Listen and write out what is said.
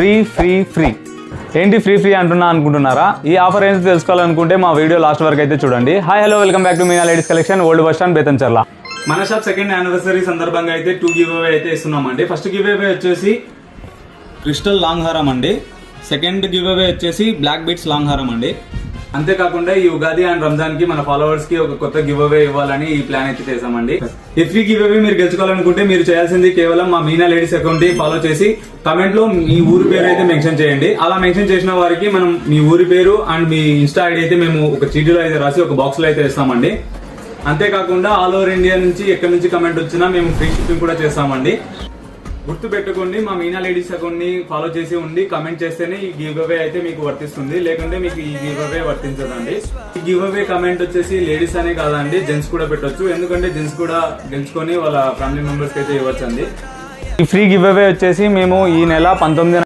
Free free free. ఏంటి free free అనుకుంటున్నారా? ఈ ఆఫర్ ఏంటో తెలుసుకోవాలనుకుంటే మా వీడియో లాస్ట్ వరకు అయితే చూడండి. Hi hello, welcome back to Meena ladies collection, old bus stand, Betamcherla. మన షాప్ సెకండ్ యానివర్సరీ సందర్భంగా అయితే 2 గివ్ అవే అయితే ఇస్తున్నామండి. ఫస్ట్ గివ్ అవే వచ్చేసి క్రిస్టల్ లాంగ్ హారం అండి. సెకండ్ గివ్ అవే వచ్చేసి బ్లాక్ బీట్స్ లాంగ్ హారం అండి. అంతేకాకుండా ఈ ఉగాది అండ్ రంజాన్ కి మన ఫాలోవర్స్ కి ఒక కొత్త గివ్ అవే ఇవ్వాలని ఈ ప్లాన్ అయితే చేసామండి. ఈ ఫ్రీ గివ్ అవే మీరు గెలుచుకోవాలనుకుంటే మీరు చేయాల్సింది కేవలం మా మీనా లేడీస్ అకౌంట్ ఫాలో చేసి కమెంట్ లో మీ ఊరి పేరు అయితే మెన్షన్ చేయండి. అలా మెన్షన్ చేసిన వారికి మనం మీ ఊరి పేరు అండ్ మీ ఇన్స్టా ఐడి అయితే మేము ఒక చీటీలో అయితే రాసి ఒక బాక్స్ లో అయితే ఇస్తామండి. అంతేకాకుండా ఆల్ ఓవర్ ఇండియా నుంచి ఎక్కడి నుంచి కమెంట్ వచ్చినా మేము ఫ్రీ షిప్పింగ్ కూడా చేస్తామండి. గుర్తు పెట్టుకోండి, మా మీనా లేడీస్ అకౌంట్ ని ఫాలో చేసి ఉండి కమెంట్ చేస్తేనే ఈ గివ్ అవే అయితే మీకు వర్తిస్తుంది, లేకుంటే మీకు ఈ గివ్ అవే వర్తించదండి. ఈ గివ్ అవే కమెంట్ వచ్చేసి లేడీస్ అనే కాదండి, జెంట్స్ కూడా పెట్టొచ్చు. ఎందుకంటే జెంట్స్ కూడా గెలుచుకొని వాళ్ళ ఫ్యామిలీ మెంబర్స్ కి అయితే ఇవ్వచ్చండి. ఈ ఫ్రీ గివ్ అవే వచ్చేసి మేము ఈ నెల 19